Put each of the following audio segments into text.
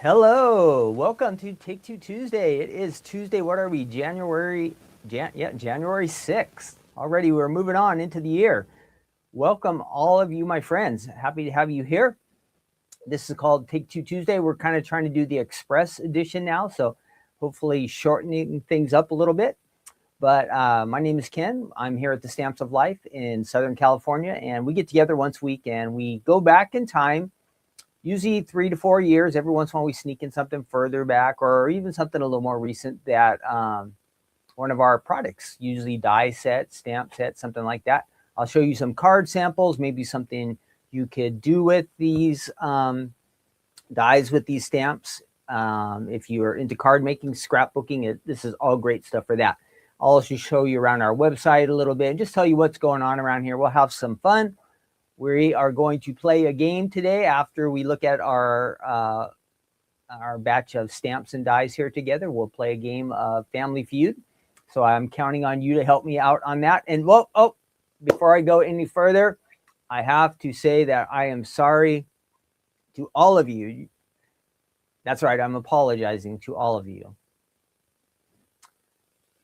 Hello, welcome to Take Two Tuesday. It is Tuesday. What are we? January 6th. Already we're moving on into the year. Welcome all of you, my friends. Happy to have you here. This is called Take Two Tuesday. We're kind of trying to do the express edition now, so hopefully shortening things up a little bit. But my name is Ken. I'm here at the Stamps of Life in Southern California, and we get together once a week and we go back in time, usually 3 to 4 years. Every once in a while we sneak in something further back or even something a little more recent that one of our products, usually die set, stamp set, something like that. I'll show you some card samples, maybe something you could do with these dies with these stamps. If you're into card making, scrapbooking, this is all great stuff for that. I'll also show you around our website a little bit and just tell you what's going on around here. We'll have some fun. We are going to play a game today after we look at our batch of stamps and dies here together. We'll play a game of Family Feud. So I'm counting on you to help me out on that. And before I go any further, I have to say that I am sorry to all of you. That's right, I'm apologizing to all of you.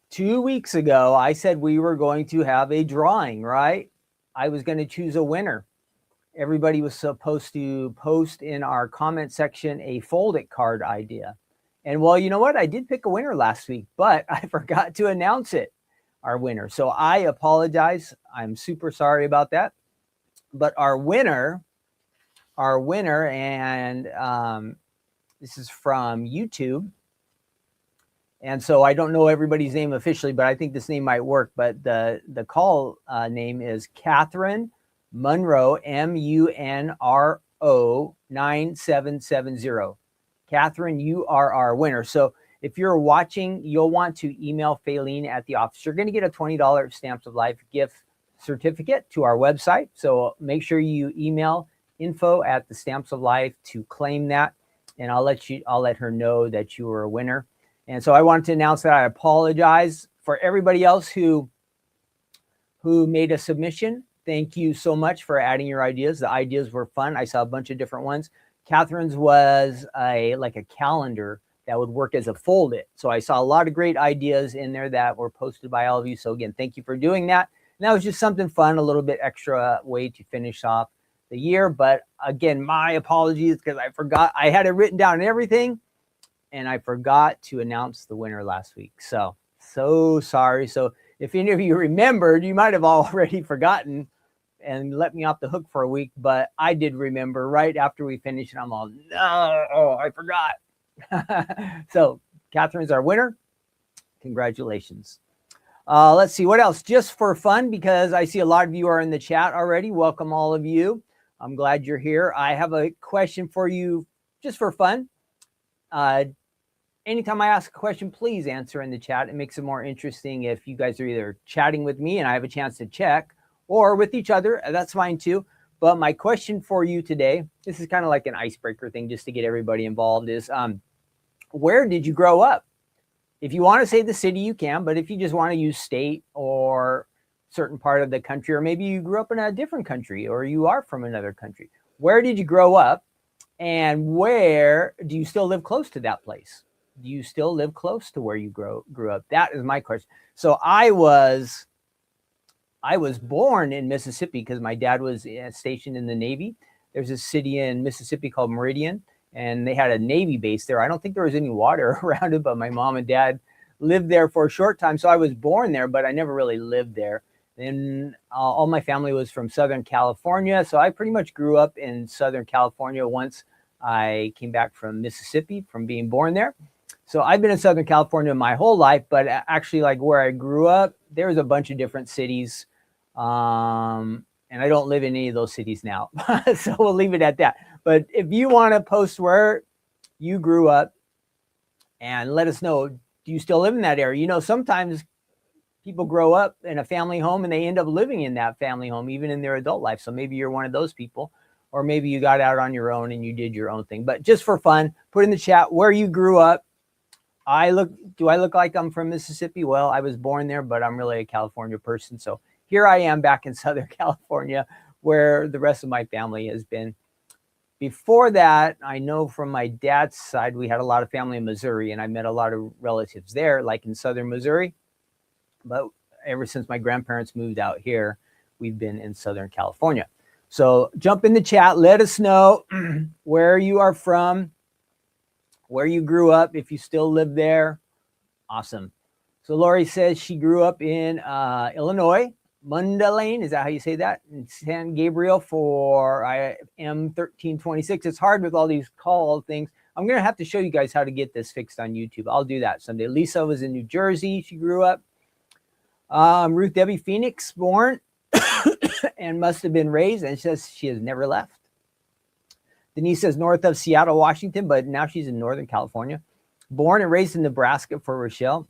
2 weeks ago, I said we were going to have a drawing, right? I was going to choose a winner. Everybody was supposed to post in our comment section a fold it card idea. And well, you know what? I did pick a winner last week, but I forgot to announce it, our winner. So I apologize. I'm super sorry about that. But our winner, and this is from YouTube. And so I don't know everybody's name officially, but I think this name might work. But the call name is Catherine Munro, MUNRO 9770. Catherine, you are our winner. So if you're watching, you'll want to email Faylene at the office. You're going to get a $20 Stamps of Life gift certificate to our website. So make sure you email info at the Stamps of Life to claim that. And I'll let her know that you were a winner. And so I wanted to announce that I apologize for everybody else who made a submission. Thank you so much for adding your ideas. The ideas were fun. I saw a bunch of different ones. Catherine's was like a calendar that would work as a fold it. So I saw a lot of great ideas in there that were posted by all of you. So again, thank you for doing that. And that was just something fun, a little bit extra way to finish off the year. But again, my apologies because I forgot. I had it written down and everything, and I forgot to announce the winner last week. So sorry. So if any of you remembered, you might have already forgotten and let me off the hook for a week, but I did remember right after we finished, and I'm all, no, I forgot. So Catherine's our winner. Congratulations. Let's see what else. Just for fun, because I see a lot of you are in the chat already. Welcome all of you. I'm glad you're here. I have a question for you just for fun. Anytime I ask a question, please answer in the chat. It makes it more interesting if you guys are either chatting with me and I have a chance to check, or with each other. That's fine too. But my question for you today, this is kind of like an icebreaker thing just to get everybody involved, is where did you grow up? If you want to say the city, you can, but if you just want to use state or certain part of the country, or maybe you grew up in a different country or you are from another country, where did you grow up, and where do you still live close to that place? Do you still live close to where you grew up? That is my question. So I was born in Mississippi because my dad was stationed in the Navy. There's a city in Mississippi called Meridian, and they had a Navy base there. I don't think there was any water around it, but my mom and dad lived there for a short time. So I was born there, but I never really lived there. Then all my family was from Southern California. So I pretty much grew up in Southern California once I came back from Mississippi from being born there. So I've been in Southern California my whole life, but actually like where I grew up, there's a bunch of different cities. And I don't live in any of those cities now. So we'll leave it at that. But if you want to post where you grew up and let us know, do you still live in that area? You know, sometimes people grow up in a family home and they end up living in that family home, even in their adult life. So maybe you're one of those people, or maybe you got out on your own and you did your own thing. But just for fun, put in the chat where you grew up. Do I look like I'm from Mississippi? Well, I was born there, but I'm really a California person. So here I am back in Southern California, where the rest of my family has been. Before that, I know from my dad's side, we had a lot of family in Missouri, and I met a lot of relatives there, like in southern Missouri. But ever since my grandparents moved out here, we've been in Southern California. So jump in the chat. Let us know where you are from, where you grew up, if you still live there. Awesome. So Lori says she grew up in Illinois, Mundelein. Is that how you say that? In San Gabriel for IM 1326. It's hard with all these call things. I'm going to have to show you guys how to get this fixed on YouTube. I'll do that someday. Lisa was in New Jersey. She grew up. Ruth Debbie Phoenix, born and must have been raised, and says she has never left. Denise says north of Seattle, Washington, but now she's in Northern California. Born and raised in Nebraska for Rochelle.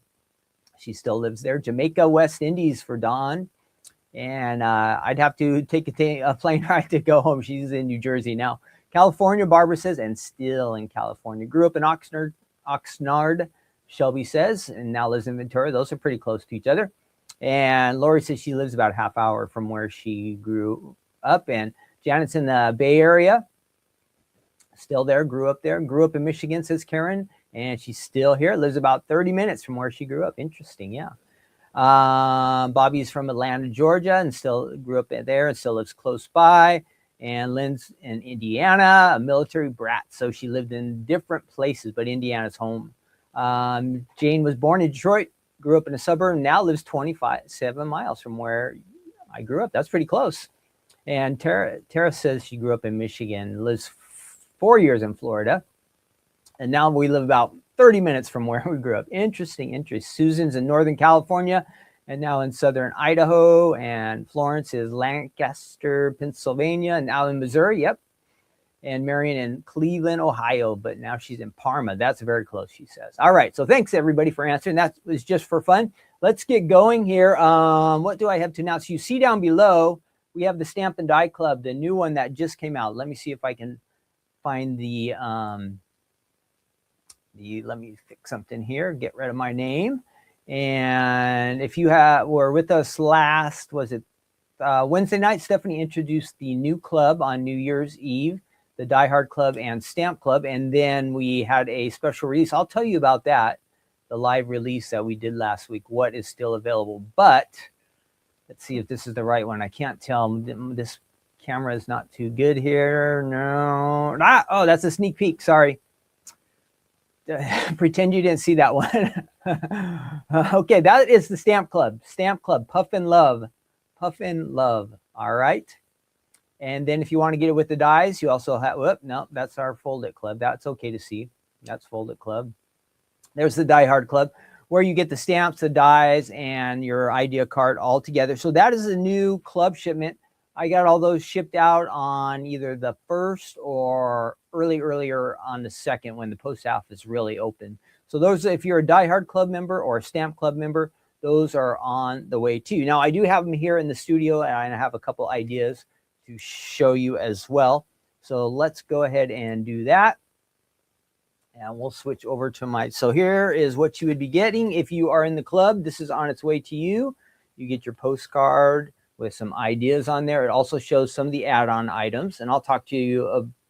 She still lives there. Jamaica, West Indies for Dawn. And I'd have to take a plane ride to go home. She's in New Jersey now. California, Barbara says, and still in California. Grew up in Oxnard, Shelby says, and now lives in Ventura. Those are pretty close to each other. And Lori says she lives about a half hour from where she grew up. And Janet's in the Bay Area. Still there, grew up there. Grew up in Michigan, says Karen. And she's still here. Lives about 30 minutes from where she grew up. Interesting, yeah. Bobby's from Atlanta, Georgia, and still grew up there and still lives close by. And Lynn's in Indiana, a military brat. So she lived in different places, but Indiana's home. Jane was born in Detroit, grew up in a suburb, now lives 7 miles from where I grew up. That's pretty close. And Tara says she grew up in Michigan, lives 4 years in Florida. And now we live about 30 minutes from where we grew up. Interesting. Susan's in Northern California and now in Southern Idaho. And Florence is Lancaster, Pennsylvania, and now in Missouri. Yep. And Marion in Cleveland, Ohio, but now she's in Parma. That's very close, she says. All right. So thanks, everybody, for answering. That was just for fun. Let's get going here. What do I have to announce? You see down below, we have the Stamp and Die Club, the new one that just came out. Let me see if I can find let me fix something here, get rid of my name. And if you were with us last, was it Wednesday night, Stephanie introduced the new club on New Year's Eve, the Die Hard Club and Stamp Club. And then we had a special release. I'll tell you about that, the live release that we did last week, what is still available. But let's see if this is the right one. I can't tell. This camera is not too good here. No. Oh, that's a sneak peek. Sorry. Pretend you didn't see that one. Okay, that is the Stamp Club. Stamp Club, Puffin Love. Puffin Love. All right. And then if you want to get it with the dies, you also have, no, that's our Fold It Club. That's okay to see. That's Fold It Club. There's the Die Hard Club, where you get the stamps, the dies, and your idea card all together. So that is a new club shipment. I got all those shipped out on either the 1st or earlier on the 2nd when the post office really open. So those, if you're a Die Hard Club member or a Stamp Club member, those are on the way too. Now, I do have them here in the studio, and I have a couple ideas to show you as well. So let's go ahead and do that. And we'll switch over to so here is what you would be getting if you are in the club. This is on its way to you. You get your postcard with some ideas on there. It also shows some of the add-on items, and I'll talk to you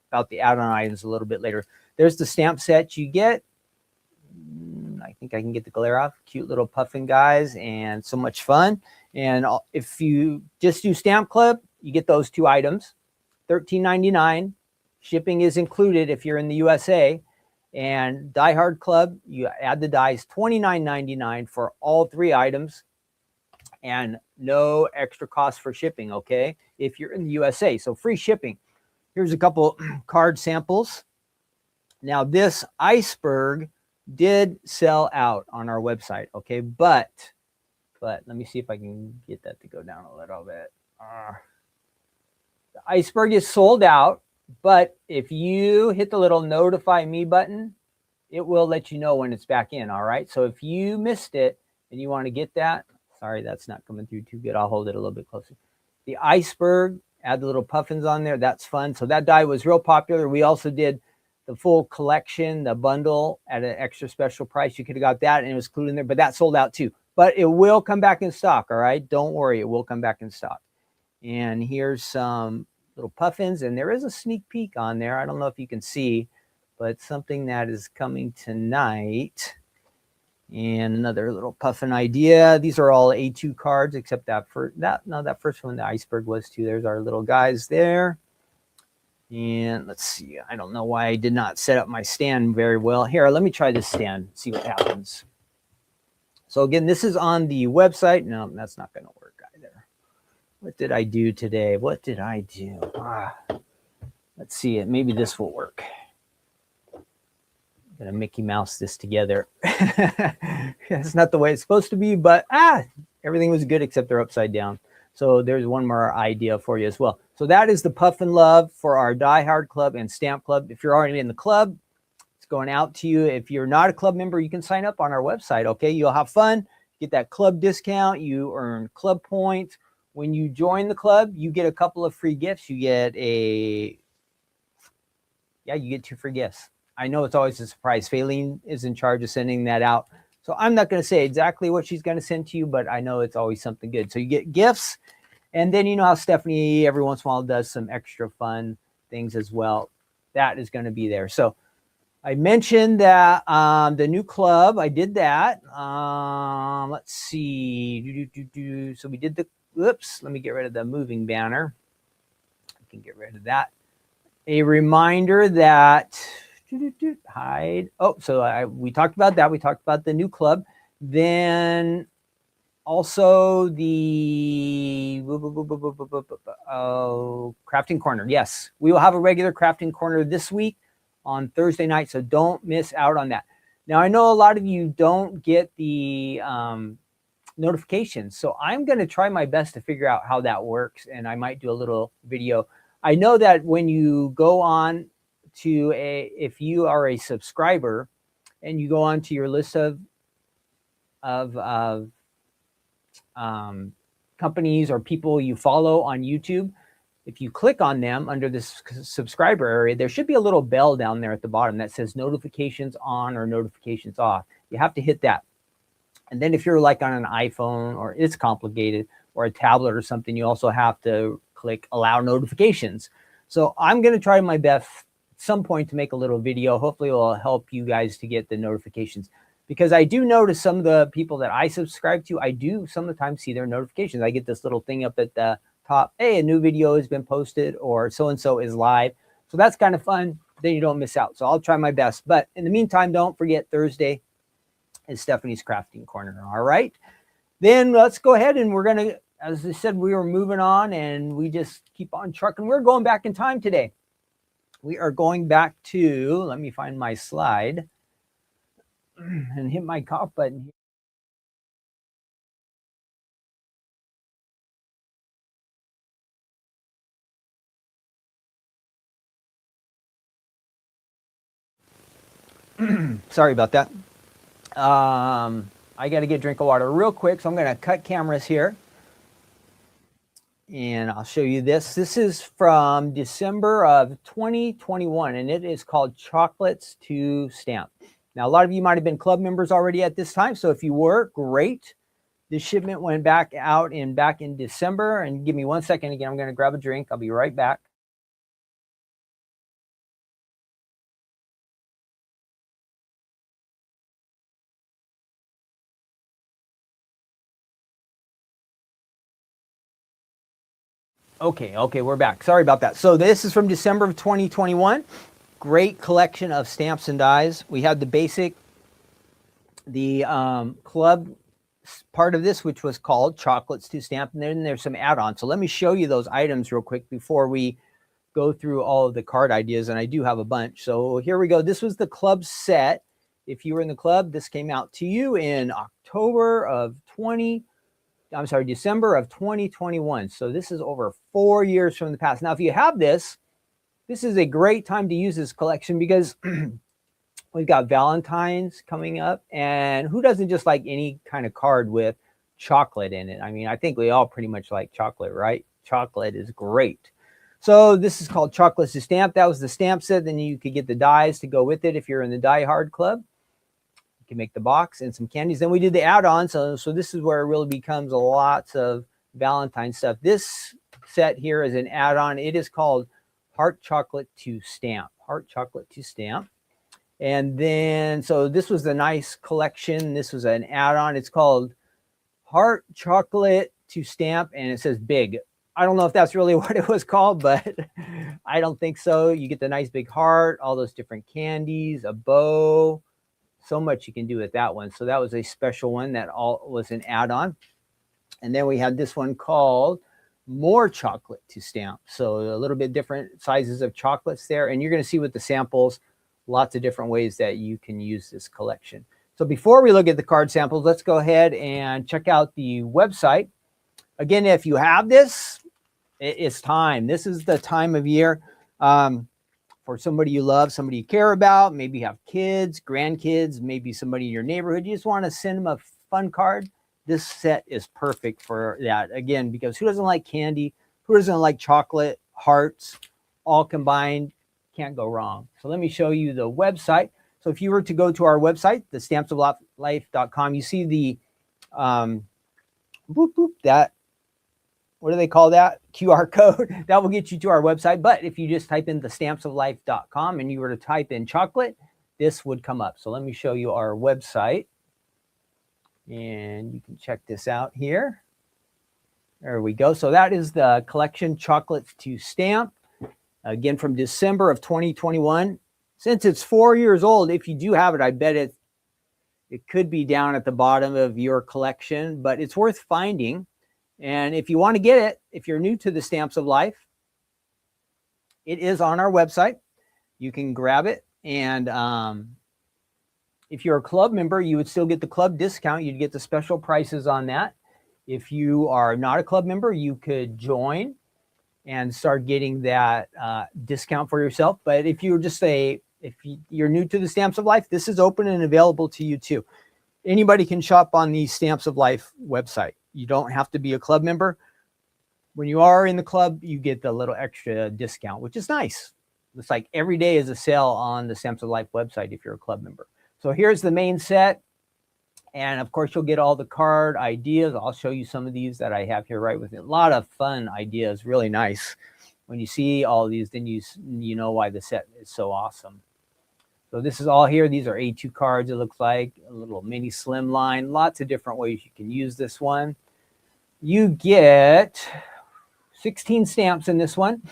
about the add-on items a little bit later. There's the stamp set you get. I think I can get the glare off. Cute little puffin guys, and so much fun. And if you just do Stamp Club, you get those 2 items, $13.99. Shipping is included if you're in the USA. And Die Hard Club, you add the dies, $29.99 for all 3 items. And no extra cost for shipping, okay, if you're in the USA. So free shipping. Here's a couple card samples. Now, this iceberg did sell out on our website, okay, but let me see if I can get that to go down a little bit. The iceberg is sold out, but if you hit the little notify me button, it will let you know when it's back in, all right? So if you missed it and you want to get that, sorry, that's not coming through too good. I'll hold it a little bit closer. The iceberg, add the little puffins on there. That's fun. So that die was real popular. We also did the full collection, the bundle at an extra special price. You could have got that, and it was included in there, but that sold out too. But it will come back in stock, all right? Don't worry, it will come back in stock. And here's some little puffins, and there is a sneak peek on there. I don't know if you can see, but something that is coming tonight. And another little puffin idea. These are all A2 cards, except that first one, the iceberg was too. There's our little guys there. And let's see. I don't know why I did not set up my stand very well. Here, let me try this stand, see what happens. So again, this is on the website. No, that's not going to work either. What did I do today? What did I do? Let's see. Maybe this will work. I'm going to Mickey Mouse this together. It's not the way it's supposed to be, but everything was good except they're upside down. So there's one more idea for you as well. So that is the Puffin Love for our Die Hard Club and Stamp Club. If you're already in the club, it's going out to you. If you're not a club member, you can sign up on our website, okay? You'll have fun, get that club discount, you earn club points. When you join the club, you get a couple of free gifts. You get you get 2 free gifts. I know it's always a surprise. Faylene is in charge of sending that out. So I'm not going to say exactly what she's going to send to you, but I know it's always something good. So you get gifts. And then you know how Stephanie every once in a while does some extra fun things as well. That is going to be there. So I mentioned that the new club, I did that. Let's see. So we did let me get rid of the moving banner. I can get rid of that. A reminder that hide. Oh, so we talked about that. We talked about the new club. Then also the crafting corner. Yes, we will have a regular crafting corner this week on Thursday night, so don't miss out on that. Now, I know a lot of you don't get the notifications, so I'm going to try my best to figure out how that works, and I might do a little video. I know that when you go on to if you are a subscriber and you go on to your list of companies or people you follow on YouTube, if you click on them under this subscriber area, there should be a little bell down there at the bottom that says notifications on or notifications off. You have to hit that. And then if you're like on an iPhone, or it's complicated, or a tablet or something, you also have to click allow notifications. So I'm going to try my best at some point to make a little video. Hopefully it will help you guys to get the notifications, because I do notice some of the people that I subscribe to, I do sometimes see their notifications. I get this little thing up at the top, hey, a new video has been posted, or so-and-so is live. So that's kind of fun. Then you don't miss out. So I'll try my best. But in the meantime, don't forget Thursday is Stephanie's Crafting Corner. All right. Then let's go ahead, and we're going to, as I said, we were moving on, and we just keep on trucking. We're going back in time today. We are going back to, let me find my slide and hit my cough button. Sorry about that. I got to get a drink of water real quick, so I'm going to cut cameras here. And I'll show you this. This is from December of 2021, and it is called Chocolates to Stamp. Now, a lot of you might have been club members already at this time, so if you were, great. This shipment went back out back in December. And give me 1 second again. I'm going to grab a drink. I'll be right back. Okay, we're back. Sorry about that. So this is from December of 2021. Great collection of stamps and dies. We had the basic, the club part of this, which was called Chocolates to Stamp, and then there's some add-ons. So let me show you those items real quick before we go through all of the card ideas, and I do have a bunch. So here we go. This was the club set. If you were in the club, this came out to you in December of 2021. So this is over 4 years from the past. Now, if you have this is a great time to use this collection, because we've got Valentine's coming up, and who doesn't just like any kind of card with chocolate in it? I mean, I think we all pretty much like chocolate, right? Chocolate is great. So this is called Chocolates to Stamp. That was the stamp set. Then you could get the dies to go with it if you're in the Die Hard Club. You can make the box and some candies. Then we did the add-ons. So this is where it really becomes lots of Valentine stuff. This set here as an add-on. It is called Heart Chocolate to Stamp. Heart Chocolate to Stamp. And then, so this was the nice collection. This was an add-on. It's called Heart Chocolate to Stamp, and it says big. I don't know if that's really what it was called, but I don't think so. You get the nice big heart, all those different candies, a bow, so much you can do with that one. So that was a special one that all was an add-on. And then we had this one called More Chocolate to Stamp. So a little bit different sizes of chocolates there. And you're going to see with the samples, lots of different ways that you can use this collection. So before we look at the card samples, let's go ahead and check out the website. Again, if you have this, it's time. This is the time of year for somebody you love, somebody you care about. Maybe you have kids, grandkids, maybe somebody in your neighborhood. You just want to send them a fun card. This set is perfect for that. Again, because who doesn't like candy? Who doesn't like chocolate, hearts, all combined? Can't go wrong. So let me show you the website. So if you were to go to our website, the stampsoflife.com, you see the that, what do they call that? QR code. That will get you to our website. But if you just type in the stampsoflife.com and you were to type in chocolate, this would come up. So let me show you our website. And you can check this out here. There we go. So that is the collection Chocolates to Stamp. Again, from December of 2021. Since it's 4 years old, if you do have it, I bet it could be down at the bottom of your collection, but it's worth finding. And if you want to get it, if you're new to the Stamps of Life, it is on our website. You can grab it. And if you're a club member, you would still get the club discount. You'd get the special prices on that. If you are not a club member, you could join and start getting that discount for yourself. But if you're just if you're new to the Stamps of Life, this is open and available to you too. Anybody can shop on the Stamps of Life website. You don't have to be a club member. When you are in the club, you get the little extra discount, which is nice. It's like every day is a sale on the Stamps of Life website if you're a club member. So here's the main set. And of course, you'll get all the card ideas. I'll show you some of these that I have here right with it. A lot of fun ideas, really nice. When you see all these, then you know why the set is so awesome. So this is all here. These are A2 cards, it looks like. A little mini slim line. Lots of different ways you can use this one. You get 16 stamps in this one.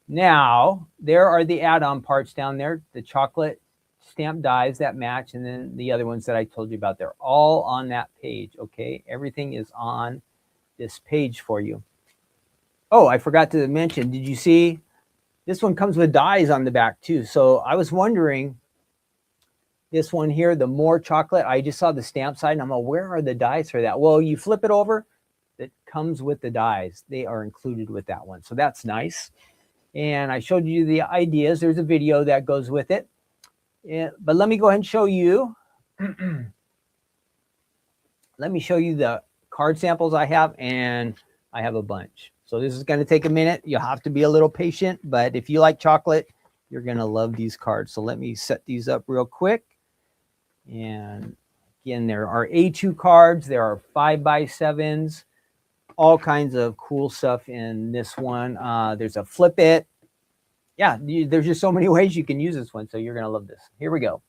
Now, there are the add-on parts down there. The chocolate stamp dies that match, and then the other ones that I told you about. They're all on that page, okay? Everything is on this page for you. Oh, I forgot to mention, did you see? This one comes with dies on the back too. So I was wondering, this one here, the More Chocolate, I just saw the stamp side and I'm like, where are the dies for that? Well, you flip it over, it comes with the dies. They are included with that one. So that's nice. And I showed you the ideas. There's a video that goes with it. Yeah, but let me go ahead and show you. Let me show you the card samples I have, and I have a bunch. So this is going to take a minute. You'll have to be a little patient, but if you like chocolate, you're going to love these cards. So let me set these up real quick. And again, there are A2 cards. There are 5x7s, all kinds of cool stuff in this one. There's a flip it. Yeah, there's just so many ways you can use this one. So you're going to love this. Here we go.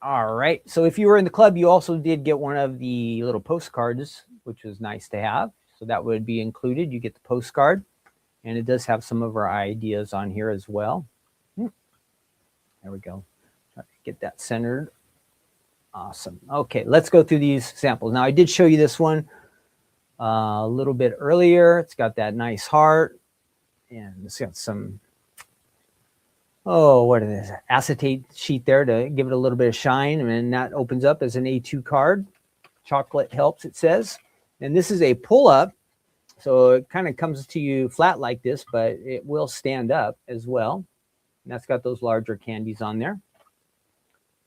All right. So if you were in the club, you also did get one of the little postcards, which was nice to have. So that would be included. You get the postcard. And it does have some of our ideas on here as well. There we go. Try to get that centered. Awesome. Okay, let's go through these samples. Now, I did show you this one a little bit earlier. It's got that nice heart. And it's got some, what is it? Acetate sheet there to give it a little bit of shine. And that opens up as an A2 card. Chocolate helps, it says. And this is a pull-up. So it kind of comes to you flat like this, but it will stand up as well. And that's got those larger candies on there.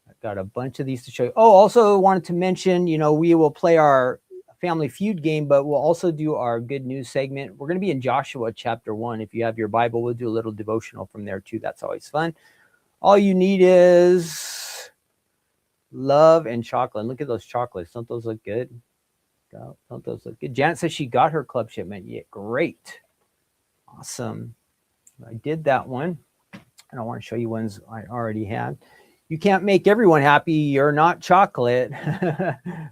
I've got a bunch of these to show you. Oh, also wanted to mention, we will play our Family Feud game, but we'll also do our good news segment. We're going to be in Joshua chapter 1. If you have your Bible, we'll do a little devotional from there too. That's always fun. All you need is love and chocolate. And look at those chocolates. Don't those look good? Don't those look good? Janet says she got her club shipment. Yeah, great. Awesome. I did that one. And I want to show you ones I already had. You can't make everyone happy. You're not chocolate.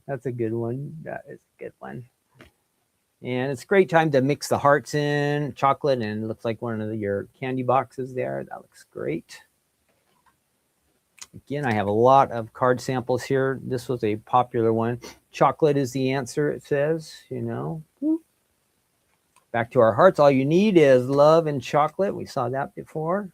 That's a good one. That is a good one. And it's a great time to mix the hearts in, chocolate, and it looks like one of your candy boxes there. That looks great. Again, I have a lot of card samples here. This was a popular one. Chocolate is the answer, it says, you know. Back to our hearts. All you need is love and chocolate. We saw that before.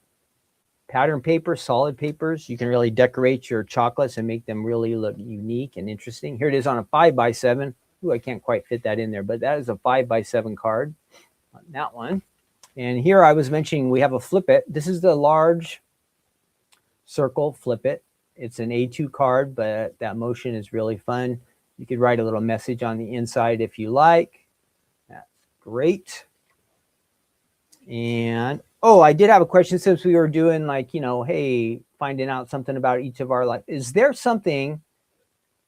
Pattern paper, solid papers. You can really decorate your chocolates and make them really look unique and interesting. Here it is on a 5x7. Ooh, I can't quite fit that in there, but that is a 5x7 card on that one. And here I was mentioning we have a flip it. This is the large circle flip it. It's an A2 card, but that motion is really fun. You could write a little message on the inside if you like. That's great. And oh, I did have a question since we were doing like, you know, hey, finding out something about each of our life. Is there something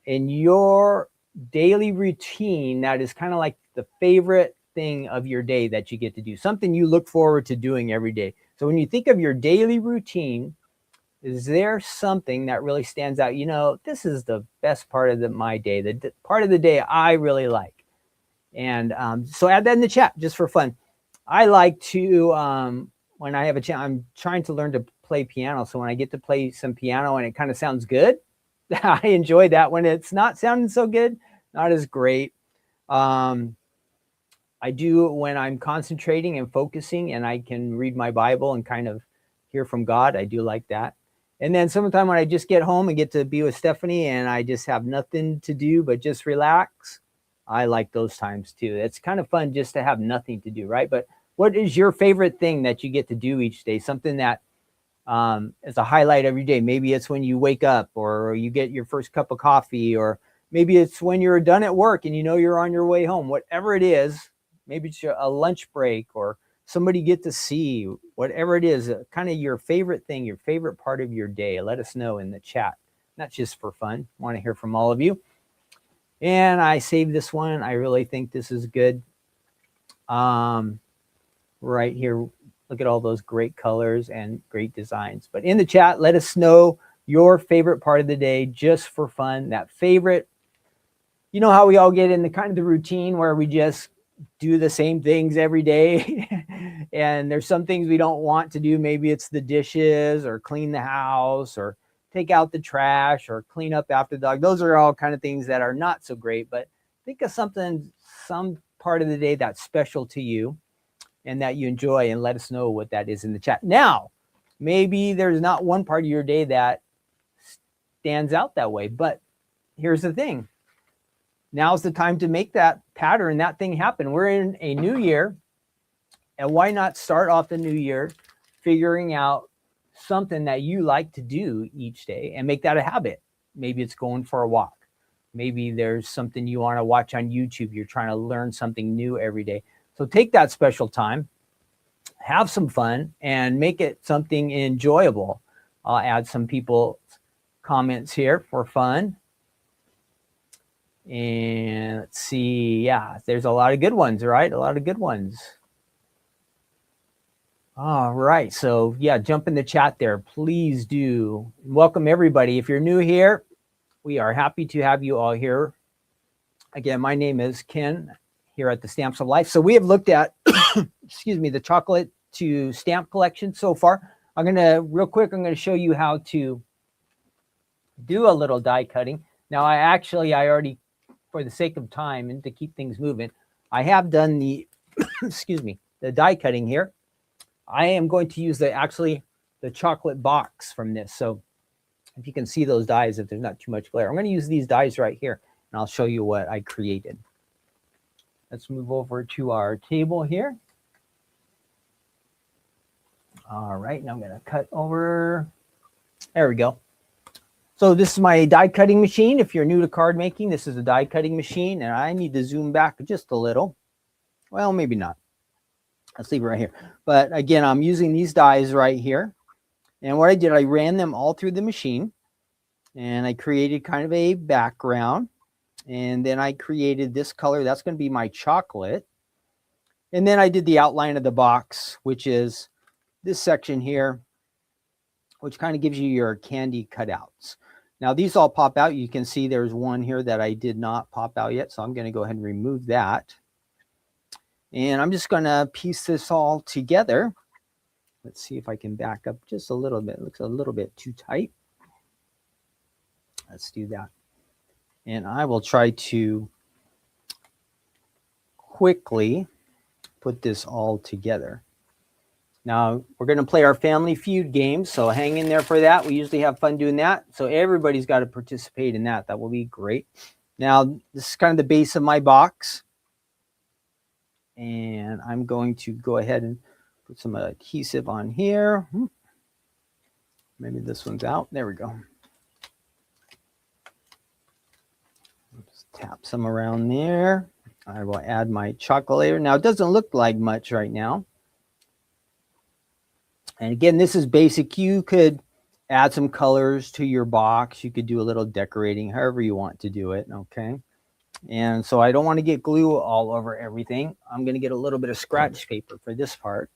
in your daily routine that is kind of like the favorite thing of your day that you get to do? Something you look forward to doing every day. So when you think of your daily routine, is there something that really stands out? You know, this is the best part of my day, the part of the day I really like. And so add that in the chat just for fun. I like to, when I have a chance, I'm trying to learn to play piano. So when I get to play some piano and it kind of sounds good, I enjoy that. When it's not sounding so good, not as great. I do when I'm concentrating and focusing and I can read my Bible and kind of hear from God. I do like that. And then sometime when I just get home and get to be with Stephanie and I just have nothing to do but just relax, I like those times too. It's kind of fun just to have nothing to do, right? But what is your favorite thing that you get to do each day? Something that is a highlight every day. Maybe it's when you wake up or you get your first cup of coffee, or maybe it's when you're done at work and you know you're on your way home. Whatever it is, maybe it's a lunch break or somebody get to see, whatever it is, kind of your favorite thing, your favorite part of your day. Let us know in the chat. Not just for fun. I want to hear from all of you. And I saved this one. I really think this is good. Right here, look at all those great colors and great designs. But in the chat, let us know your favorite part of the day just for fun. That favorite, you know how we all get in the kind of the routine where we just do the same things every day. And there's some things we don't want to do. Maybe it's the dishes or clean the house or take out the trash or clean up after the dog. Those are all kind of things that are not so great, but think of something, some part of the day that's special to you and that you enjoy, and let us know what that is in the chat. Now, maybe there's not one part of your day that stands out that way, but here's the thing. Now's the time to make that pattern, that thing happen. We're in a new year, and why not start off the new year figuring out something that you like to do each day and make that a habit. Maybe it's going for a walk. Maybe there's something you want to watch on YouTube. You're trying to learn something new every day. So take that special time, have some fun, and make it something enjoyable. I'll add some people's comments here for fun. And let's see. Yeah, there's a lot of good ones, right? A lot of good ones. All right. So yeah, jump in the chat there. Please do. Welcome everybody. If you're new here, we are happy to have you all here. Again, my name is Ken here at the Stamps of Life. So we have looked at, excuse me, the chocolate to stamp collection so far. I'm going to, real quick, I'm going to show you how to do a little die cutting. Now, I already, for the sake of time and to keep things moving, I have done the, excuse me, the die cutting here. I am going to use the chocolate box from this. So if you can see those dies, if there's not too much glare, I'm going to use these dies right here, and I'll show you what I created. Let's move over to our table here. All right, now I'm going to cut over. There we go. So this is my die cutting machine. If you're new to card making, this is a die cutting machine, and I need to zoom back just a little. Well, maybe not. Let's leave it right here. But again, I'm using these dies right here. And what I did, I ran them all through the machine, and I created kind of a background. And then I created this color. That's going to be my chocolate. And then I did the outline of the box, which is this section here, which kind of gives you your candy cutouts. Now these all pop out. You can see there's one here that I did not pop out yet. So I'm going to go ahead and remove that. And I'm just going to piece this all together. Let's see if I can back up just a little bit. It looks a little bit too tight. Let's do that. And I will try to quickly put this all together. Now we're going to play our Family Feud game, so hang in there for that. We usually have fun doing that, so everybody's got to participate in that. That will be great. Now this is kind of the base of my box, and I'm going to go ahead and put some adhesive on here. Maybe this one's out. There we go. Just tap some around there. I will add my chocolate layer. Now it doesn't look like much right now. And again, this is basic. You could add some colors to your box. You could do a little decorating, however you want to do it, okay? And so I don't want to get glue all over everything. I'm going to get a little bit of scratch paper for this part.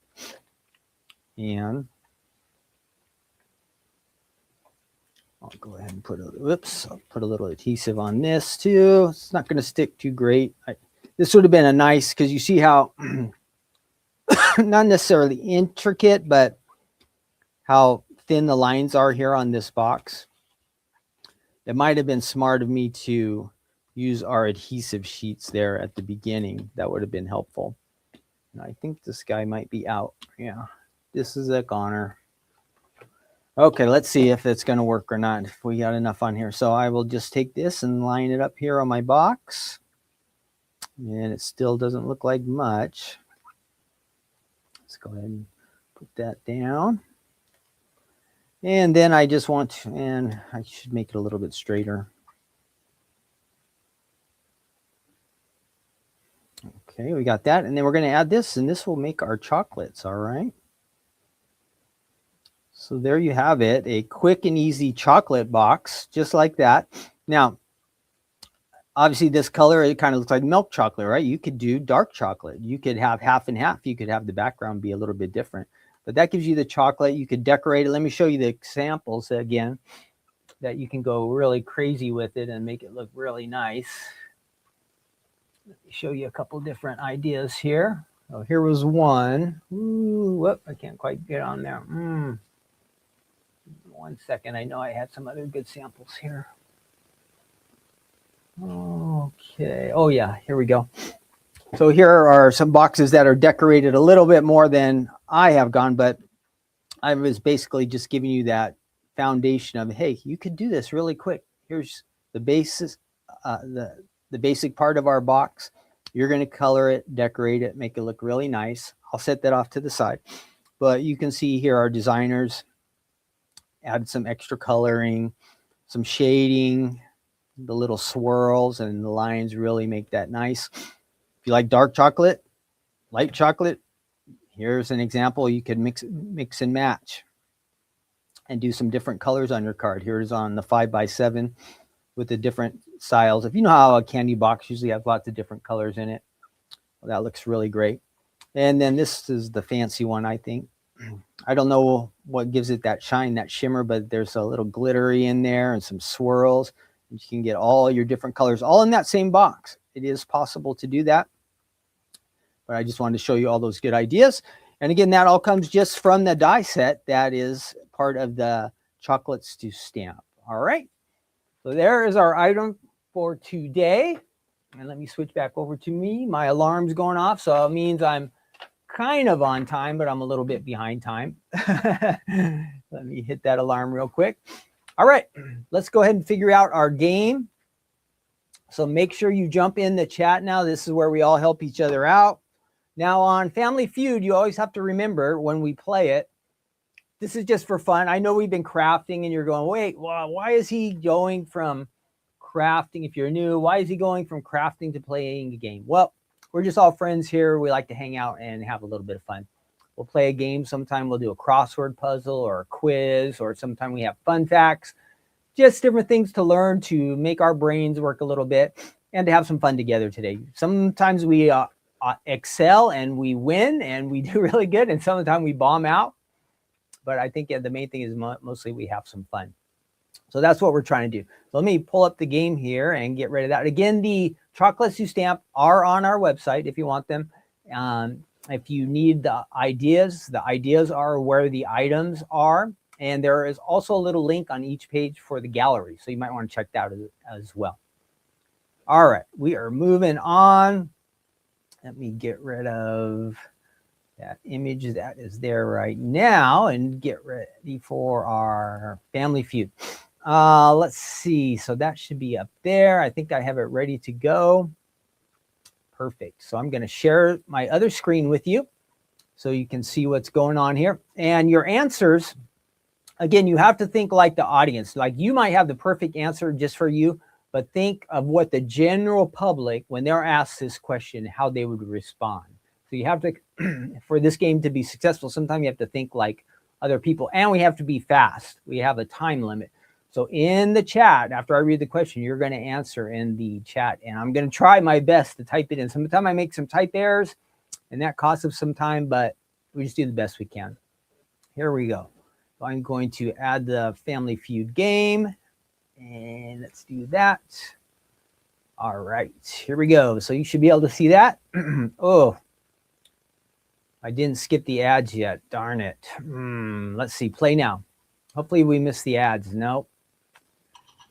And I'll go ahead and put I'll put a little adhesive on this too. It's not going to stick too great. This would have been a nice, because you see how, not necessarily intricate, but how thin the lines are here on this box. It might have been smart of me to use our adhesive sheets there at the beginning. That would have been helpful. And I think this guy might be out. Yeah, this is a goner. Okay, let's see if it's going to work or not, if we got enough on here. So I will just take this and line it up here on my box. And it still doesn't look like much. Let's go ahead and put that down. And then I just want to, and I should make it a little bit straighter. Okay, we got that. And then we're going to add this, and this will make our chocolates, all right? So there you have it, a quick and easy chocolate box, just like that. Now, obviously this color, it kind of looks like milk chocolate, right? You could do dark chocolate. You could have half and half. You could have the background be a little bit different. But that gives you the chocolate. You could decorate it. Let me show you the examples again that you can go really crazy with it and make it look really nice. Let me show you a couple different ideas here. Oh, here was one. Ooh, whoop, I can't quite get on there. 1 second. I know I had some other good samples here. Okay. Oh, yeah. Here we go. So here are some boxes that are decorated a little bit more than I have gone, but I was basically just giving you that foundation of, hey, you could do this really quick. Here's the basis, the basic part of our box. You're going to color it, decorate it, make it look really nice. I'll set that off to the side. But you can see here our designers added some extra coloring, some shading, the little swirls and the lines really make that nice. If you like dark chocolate, light chocolate, here's an example. You could mix and match and do some different colors on your card. Here's on the 5x7 with the different styles. If you know how a candy box usually has lots of different colors in it, well, that looks really great. And then this is the fancy one, I think. I don't know what gives it that shine, that shimmer, but there's a little glittery in there and some swirls. You can get all your different colors all in that same box. It is possible to do that. But I just wanted to show you all those good ideas. And again, that all comes just from the die set that is part of the chocolates to stamp. All right. So there is our item for today. And let me switch back over to me. My alarm's going off, so it means I'm kind of on time, but I'm a little bit behind time. Let me hit that alarm real quick. All right, let's go ahead and figure out our game. So make sure you jump in the chat now. This is where we all help each other out. Now on Family Feud, you always have to remember when we play it, this is just for fun. I know we've been crafting and you're going, wait, well, why is he going from crafting? If you're new, why is he going from crafting to playing a game? Well, we're just all friends here. We like to hang out and have a little bit of fun. We'll play a game. Sometime we'll do a crossword puzzle or a quiz, or sometime we have fun facts. Just different things to learn to make our brains work a little bit. and to have some fun together today. Sometimes we excel and we win and we do really good, and sometimes we bomb out. But I think the main thing is mostly we have some fun. So that's what we're trying to do. So let me pull up the game here and get rid of that. Again, the chocolates you stamp are on our website if you want them. If you need the ideas are where the items are. And there is also a little link on each page for the gallery. So you might want to check that as well. All right, we are moving on. Let me get rid of that image that is there right now and get ready for our Family Feud. Let's see. So that should be up there. I think I have it ready to go. Perfect. So I'm going to share my other screen with you so you can see what's going on here. And your answers, again, you have to think like the audience. Like you might have the perfect answer just for you, but think of what the general public, when they're asked this question, how they would respond. So you have to, for this game to be successful, sometimes you have to think like other people, and we have to be fast. We have a time limit. So in the chat, after I read the question, you're going to answer in the chat, and I'm going to try my best to type it in. Sometimes I make some type errors, and that costs us some time, but we just do the best we can. Here we go. So I'm going to add the Family Feud game, and let's do that. All right, here we go. So you should be able to see that. Oh, I didn't skip the ads yet. Darn it. Let's see. Play now. Hopefully we missed the ads. Nope.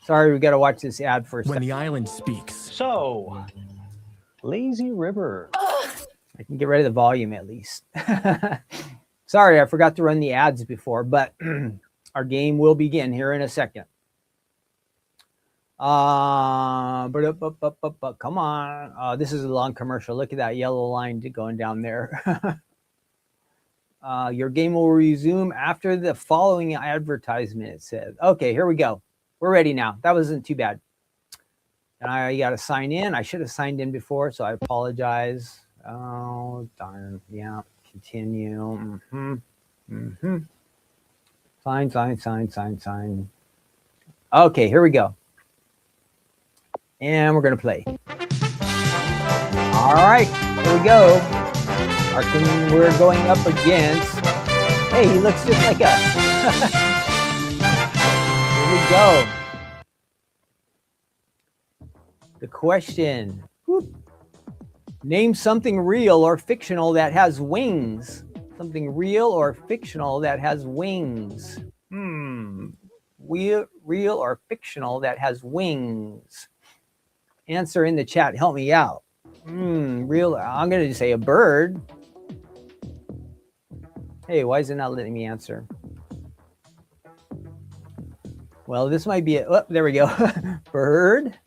Sorry, we got to watch this ad for a second. When the island speaks. So, lazy river. I can get rid of the volume at least. Sorry, I forgot to run the ads before, but our game will begin here in a second. Come on. This is a long commercial. Look at that yellow line going down there. Your game will resume after the following advertisement, it says. Okay, here we go. We're ready now. That wasn't too bad. And I got to sign in. I should have signed in before, so I apologize. Oh, darn. Yeah, continue. Sign. Okay, here we go. And we're going to play. All right, here we go. We're going up against, hey, he looks just like us. Here we go. The question, name something real or fictional that has wings. Something real or fictional that has wings. Real or fictional that has wings. Answer in the chat, help me out. Real, I'm going to say a bird. Hey, why is it not letting me answer? Well, this might be it. Oh, there we go. Bird.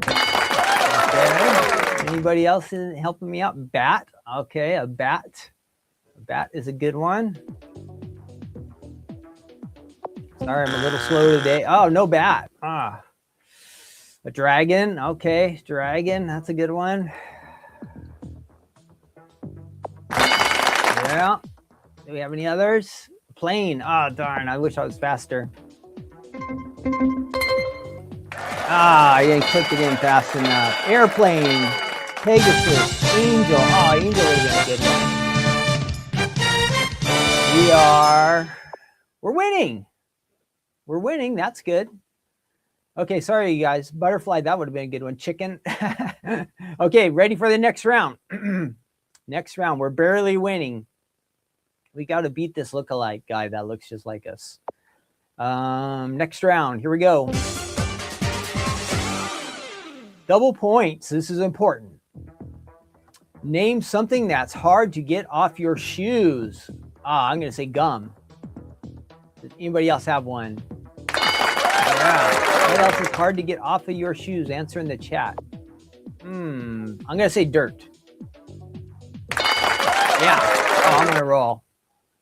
Okay. Anybody else helping me out? Bat. Okay, a bat. A bat is a good one. Sorry, I'm a little slow today. Oh, no bat. A dragon. Okay, dragon. That's a good one. Yeah. Do we have any others? Plane. Oh, darn. I wish I was faster. I didn't click it in fast enough. Airplane. Pegasus. Angel. Oh, angel would have been a good one. We're winning. We're winning. That's good. Okay, sorry, you guys. Butterfly, that would have been a good one. Chicken. Okay, ready for the next round. Next round, we're barely winning. We got to beat this lookalike guy that looks just like us. Next round, here we go. Double points. This is important. Name something that's hard to get off your shoes. I'm going to say gum. Does anybody else have one? Yeah. What else is hard to get off of your shoes? Answer in the chat. I'm going to say dirt. Yeah. Oh, I'm going to roll.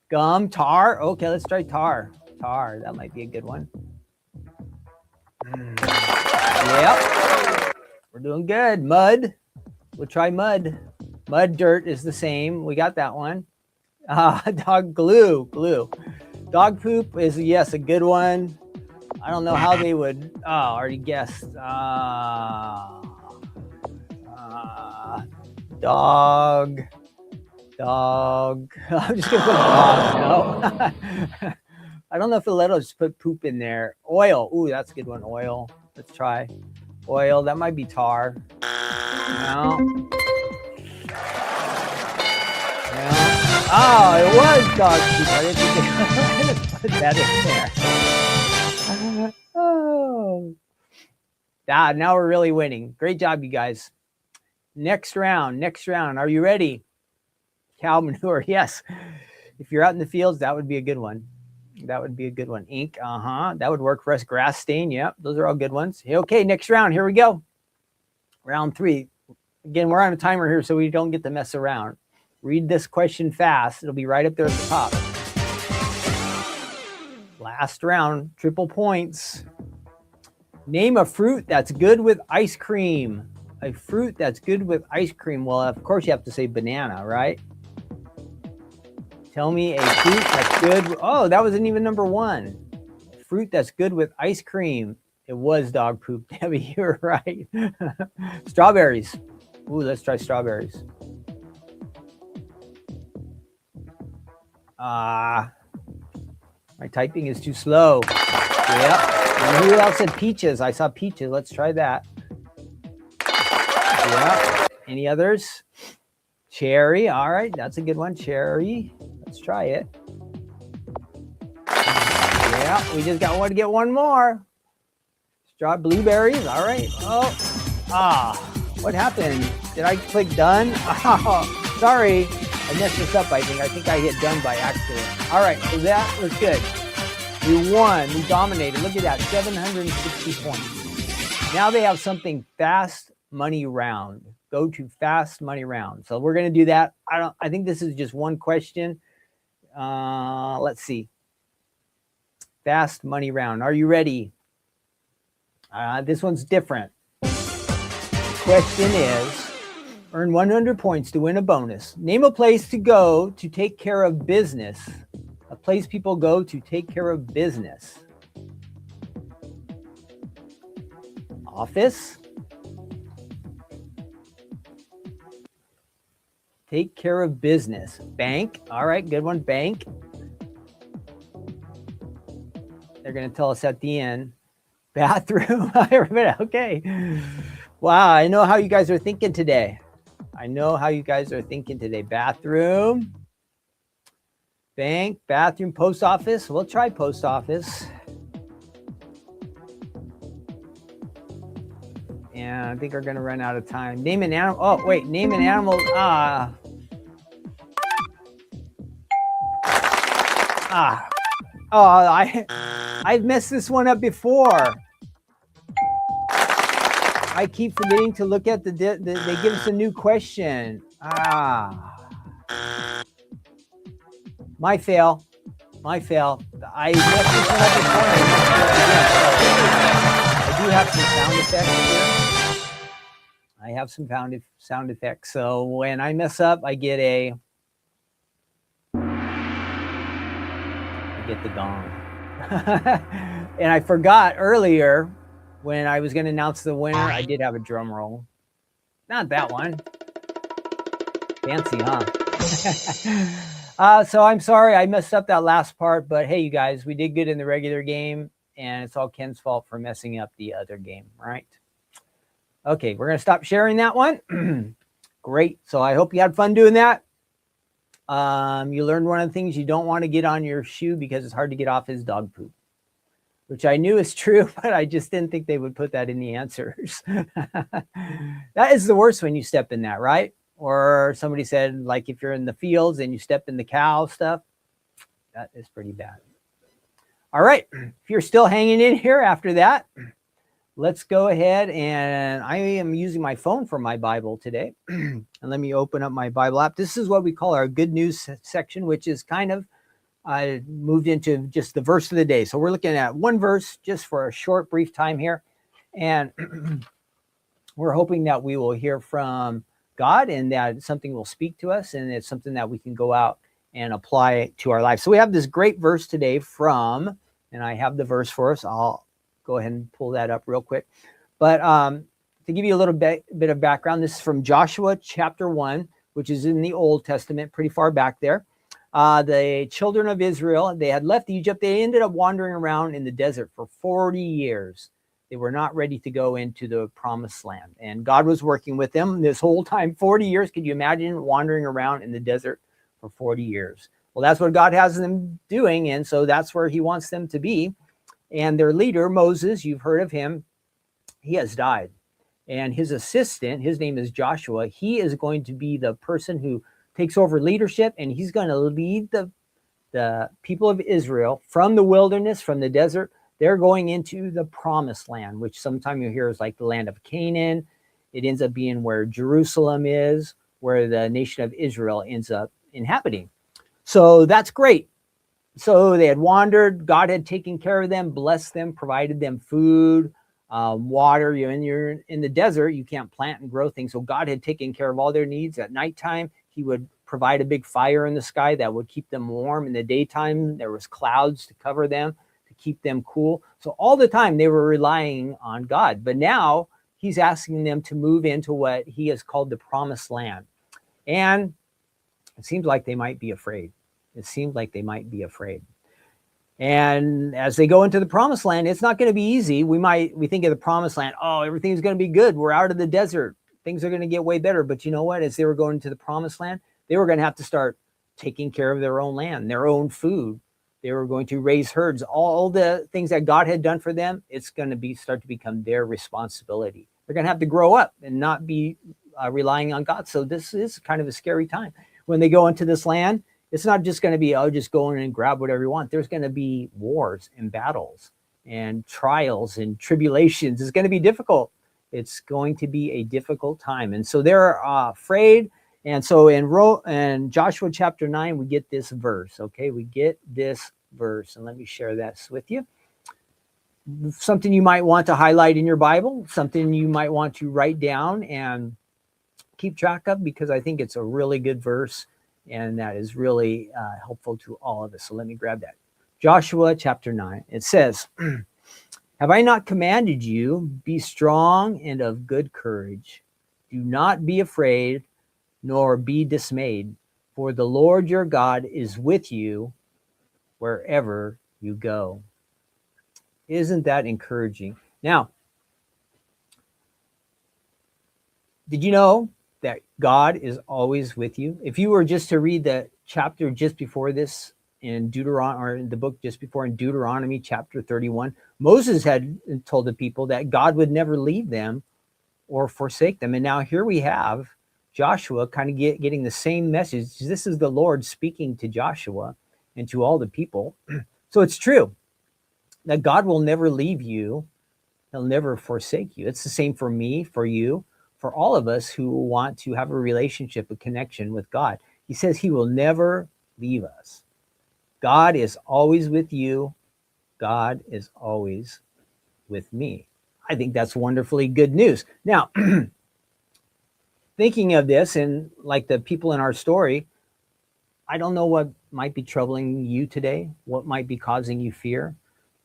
Gum, tar. Okay, let's try tar. Tar. That might be a good one. Yep. We're doing good. Mud. We'll try mud. Mud, dirt is the same. We got that one. Dog glue. Glue. Dog poop is, yes, a good one. I don't know how they would. Oh, already guessed. Dog. I'm just gonna put dog. No. I don't know if it'll let us put poop in there. Oil. Ooh, that's a good one. Oil. Let's try. Oil. That might be tar. No. No. Oh, it was dog poop. I didn't put that in there. Oh. Now we're really winning. Great job, you guys. Next round. Are you ready? Cow manure. Yes. If you're out in the fields, that would be a good one. Ink. That would work for us. Grass stain. Yep. Those are all good ones. Okay. Next round. Here we go. Round 3. Again, we're on a timer here, so we don't get to mess around. Read this question fast. It'll be right up there at the top. Last round. Triple points. Name a fruit that's good with ice cream. A fruit that's good with ice cream. Well, of course you have to say banana, right? Tell me a fruit that's good. Oh, that wasn't even number 1. A fruit that's good with ice cream. It was dog poop, Debbie. You're right. Strawberries. Ooh, let's try strawberries. My typing is too slow. Yep. And who else said peaches? I saw peaches. Let's try that. Yep. Any others? Cherry. All right. That's a good one. Cherry. Let's try it. Yeah. We just got to get one more. Blueberries. All right. Oh. What happened? Did I click done? Oh, sorry. I messed this up, I think. I think I hit done by accident. All right. So that was good. We won. We dominated. Look at that. 760 points. Now they have something fast money round. Go to fast money round. So we're going to do that. I think this is just one question. Let's see. Fast money round. Are you ready? This one's different. The question is, earn 100 points to win a bonus. Name a place to go to take care of business. A place people go to take care of business. Office. Take care of business. Bank. All right, good one. Bank. They're going to tell us at the end. Bathroom. Okay. Wow, I know how you guys are thinking today. Bathroom. Bank, bathroom, post office. We'll try post office. And I think we're going to run out of time. Name an animal. Oh, wait. Name an animal. I've messed this one up before. I keep forgetting to look at they give us a new question. My fail. I messed this one up before. I do have some sound effects here. I have some sound effects. So when I mess up, I get the gong. And I forgot earlier when I was going to announce the winner, I did have a drum roll. Not that one. Fancy, huh? So I'm sorry I messed up that last part, but hey, you guys, we did good in the regular game, and it's all Ken's fault for messing up the other game, right? Okay, we're going to stop sharing that one. Great. So I hope you had fun doing that. You learned one of the things you don't want to get on your shoe because it's hard to get off is dog poop, which I knew is true, but I just didn't think they would put that in the answers. That is the worst when you step in that, right? Or somebody said, like, if you're in the fields and you step in the cow stuff, that is pretty bad. All right. If you're still hanging in here after that, let's go ahead, and I am using my phone for my Bible today. And let me open up my Bible app. This is what we call our good news section, which is kind of I moved into just the verse of the day. So we're looking at one verse just for a short, brief time here. And we're hoping that we will hear from God and that something will speak to us and it's something that we can go out and apply to our life. So we have this great verse today from, and I have the verse for us. I'll go ahead and pull that up real quick. But to give you a little bit of background, this is from Joshua chapter 1, which is in the Old Testament, pretty far back there. The children of Israel, they had left Egypt. They ended up wandering around in the desert for 40 years. They were not ready to go into the promised land. And God was working with them this whole time, 40 years. Could you imagine wandering around in the desert for 40 years? Well, that's what God has them doing. And so that's where he wants them to be. And their leader, Moses, you've heard of him, he has died. And his assistant, his name is Joshua, he is going to be the person who takes over leadership, and he's going to lead the people of Israel from the wilderness, from the desert. They're going into the promised land, which sometimes you hear is like the land of Canaan. It ends up being where Jerusalem is, where the nation of Israel ends up inhabiting. So that's great. So they had wandered. God had taken care of them, blessed them, provided them food, water. You're in the desert, you can't plant and grow things. So God had taken care of all their needs. At nighttime, he would provide a big fire in the sky that would keep them warm. In the daytime, there was clouds to cover them, to keep them cool. So all the time they were relying on God. But now he's asking them to move into what he has called the promised land. And it seems like they might be afraid. And as they go into the promised land, it's not going to be easy. We think of the promised land, oh, everything's going to be good. We're out of the desert. Things are going to get way better. But you know what? As they were going to the promised land, they were going to have to start taking care of their own land, their own food. They were going to raise herds. All the things that God had done for them, it's going to start to become their responsibility. They're going to have to grow up and not be relying on God. So this is kind of a scary time. When they go into this land, it's not just going to be, oh, just go in and grab whatever you want. There's going to be wars and battles and trials and tribulations. It's going to be difficult. It's going to be a difficult time. And so they're afraid. And so in Joshua chapter 9, we get this verse, okay? We get this verse. And let me share this with you. Something you might want to highlight in your Bible, something you might want to write down and keep track of, because I think it's a really good verse. And that is really helpful to all of us. So let me grab that. Joshua chapter 9. It says, have I not commanded you, be strong and of good courage. Do not be afraid, nor be dismayed. For the Lord your God is with you wherever you go. Isn't that encouraging? Now, did you know that God is always with you? If you were just to read the chapter just before this in Deuteronomy, or in the book just before in Deuteronomy chapter 31, Moses had told the people that God would never leave them or forsake them. And now here we have Joshua kind of getting the same message. This is the Lord speaking to Joshua and to all the people. So it's true that God will never leave you. He'll never forsake you. It's the same for me, for you, for all of us who want to have a relationship, a connection with God. He says he will never leave us. God is always with you. God is always with me. I think that's wonderfully good news. Now, thinking of this, and like the people in our story, I don't know what might be troubling you today, what might be causing you fear.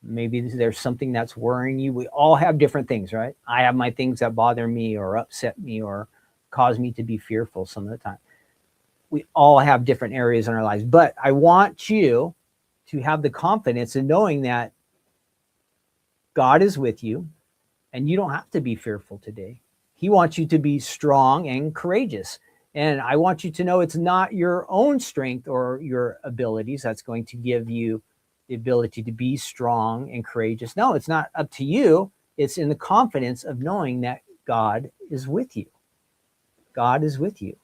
Maybe there's something that's worrying you. We all have different things, right? I have my things that bother me or upset me or cause me to be fearful some of the time. We all have different areas in our lives. But I want you to have the confidence in knowing that God is with you and you don't have to be fearful today. He wants you to be strong and courageous. And I want you to know it's not your own strength or your abilities that's going to give you the ability to be strong and courageous. No, it's not up to you. It's in the confidence of knowing that God is with you. God is with you.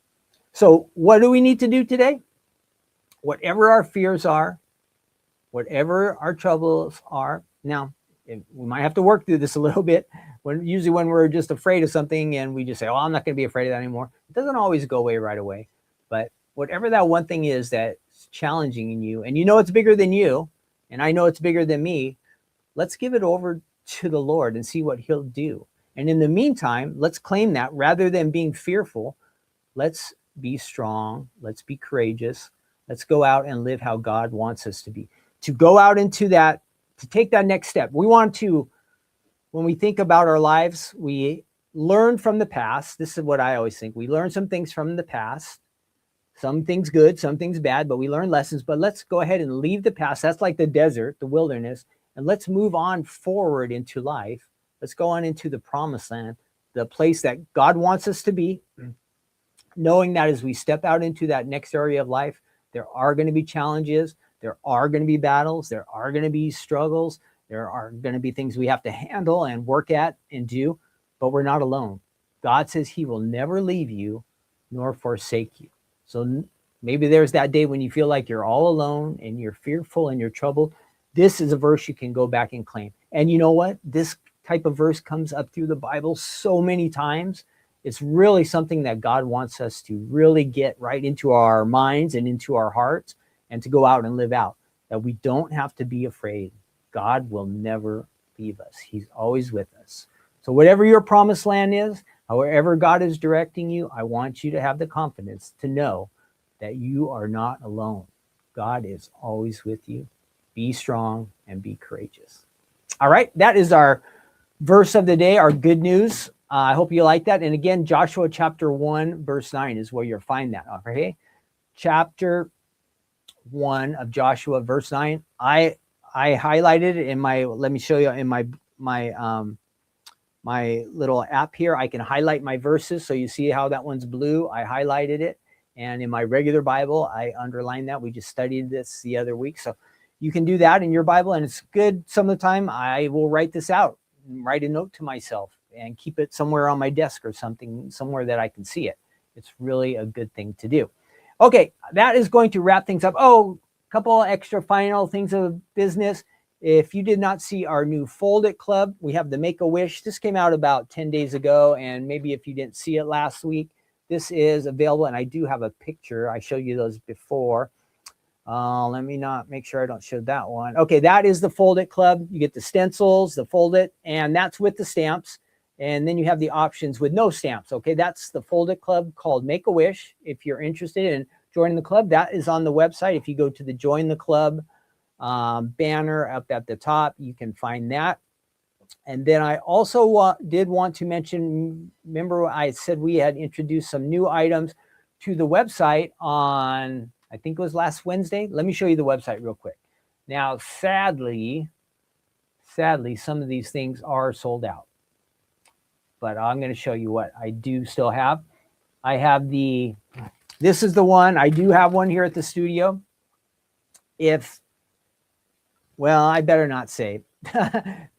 So what do we need to do today? Whatever our fears are, whatever our troubles are. Now, we might have to work through this a little bit. Usually when we're just afraid of something and we just say, oh, I'm not going to be afraid of that anymore. It doesn't always go away right away. But whatever that one thing is that's challenging in you, and you know it's bigger than you, and I know it's bigger than me, let's give it over to the Lord and see what he'll do. And in the meantime, let's claim that rather than being fearful, let's be strong, let's be courageous, let's go out and live how God wants us to be. To go out into that, to take that next step. We want to, when we think about our lives, we learn from the past. This is what I always think. We learn some things from the past, some things good, some things bad, but we learn lessons. But let's go ahead and leave the past. That's like the desert, the wilderness, and let's move on forward into life. Let's go on into the promised land, the place that God wants us to be, knowing that as we step out into that next area of life, there are going to be challenges, there are going to be battles, there are going to be struggles, there are going to be things we have to handle and work at and do, but we're not alone. God says he will never leave you nor forsake you. So maybe there's that day when you feel like you're all alone and you're fearful and you're troubled. This is a verse you can go back and claim. And you know what? This type of verse comes up through the Bible so many times. It's really something that God wants us to really get right into our minds and into our hearts and to go out and live out, that we don't have to be afraid. God will never leave us. He's always with us. So whatever your promised land is, however God is directing you, I want you to have the confidence to know that you are not alone. God is always with you. Be strong and be courageous. All right, that is our verse of the day, our good news. I hope you like that. And again, Joshua chapter 1, verse 9 is where you'll find that. Okay, chapter 1 of Joshua, verse 9. I highlighted it in my, let me show you in my little app here. I can highlight my verses. So you see how that one's blue. I highlighted it. And in my regular Bible, I underlined that. We just studied this the other week. So you can do that in your Bible. And it's good. Some of the time I will write this out, write a note to myself and keep it somewhere on my desk or something, somewhere that I can see it. It's really a good thing to do. Okay, that is going to wrap things up. Oh, a couple extra final things of business. If you did not see our new Fold It Club, we have the Make-A-Wish. This came out about 10 days ago, and maybe if you didn't see it last week, this is available, and I do have a picture. I showed you those before. Let me not make sure I don't show that one. Okay, that is the Fold It Club. You get the stencils, the Fold It, and that's with the stamps. And then you have the options with no stamps. Okay, that's the Fold It Club called Make-A-Wish. If you're interested in joining the club, that is on the website. If you go to the Join the Club banner up at the top, you can find that. And then I also did want to mention, remember I said we had introduced some new items to the website on, I think it was last Wednesday. Let me show you the website real quick. Now, sadly, some of these things are sold out. But I'm going to show you what I do still have. I have this is the one. I do have one here at the studio. Well, I better not say.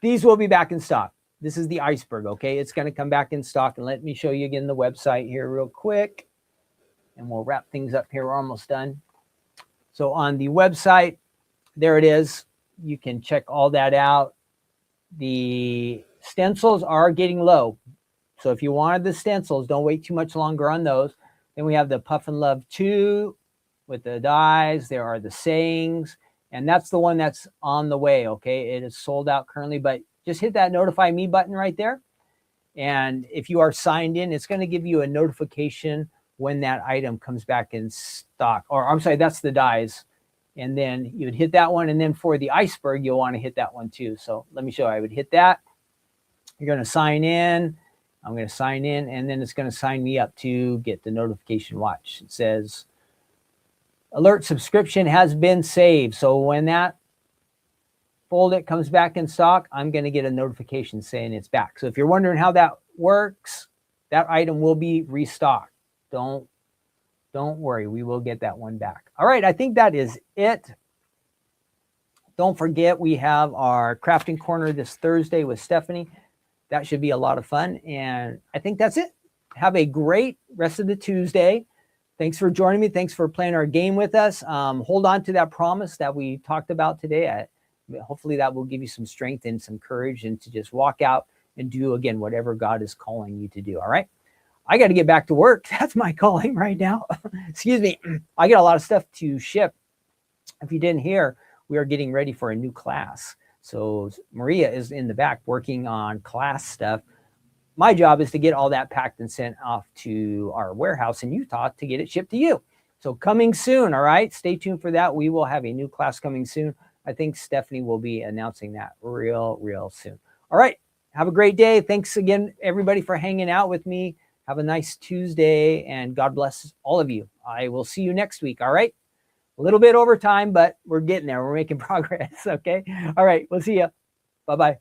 These will be back in stock. This is the iceberg, okay? It's going to come back in stock. And let me show you again the website here real quick. And we'll wrap things up here. We're almost done. So on the website, there it is. You can check all that out. The stencils are getting low. So if you wanted the stencils, don't wait too much longer on those. Then we have the Puffin Love 2 with the dies. There are the sayings. And that's the one that's on the way, okay? It is sold out currently, but just hit that notify me button right there. And if you are signed in, it's going to give you a notification when that item comes back in stock. Or I'm sorry, that's the dies. And then you would hit that one. And then for the iceberg, you'll want to hit that one too. So let me show you. I would hit that. You're going to sign in. I'm going to sign in, and then it's going to sign me up to get the notification watch. It says, alert subscription has been saved. So when that Fold It comes back in stock, I'm going to get a notification saying it's back. So if you're wondering how that works, that item will be restocked. Don't worry. We will get that one back. All right. I think that is it. Don't forget, we have our crafting corner this Thursday with Stephanie. That should be a lot of fun. And I think that's it. Have a great rest of the Tuesday. Thanks for joining me. Thanks for playing our game with us. Hold on to that promise that we talked about today. Hopefully that will give you some strength and some courage and to just walk out and do, again, whatever God is calling you to do. All right. I got to get back to work. That's my calling right now. Excuse me. I got a lot of stuff to ship. If you didn't hear, we are getting ready for a new class. So Maria is in the back working on class stuff. My job is to get all that packed and sent off to our warehouse in Utah to get it shipped to you. So coming soon, all right? Stay tuned for that. We will have a new class coming soon. I think Stephanie will be announcing that real soon. All right. have a great day. Thanks again, everybody, for hanging out with me. Have a nice Tuesday, and God bless all of you. I will see you next week. All right. A little bit over time, but we're getting there. We're making progress. Okay. All right. We'll see you. Bye-bye.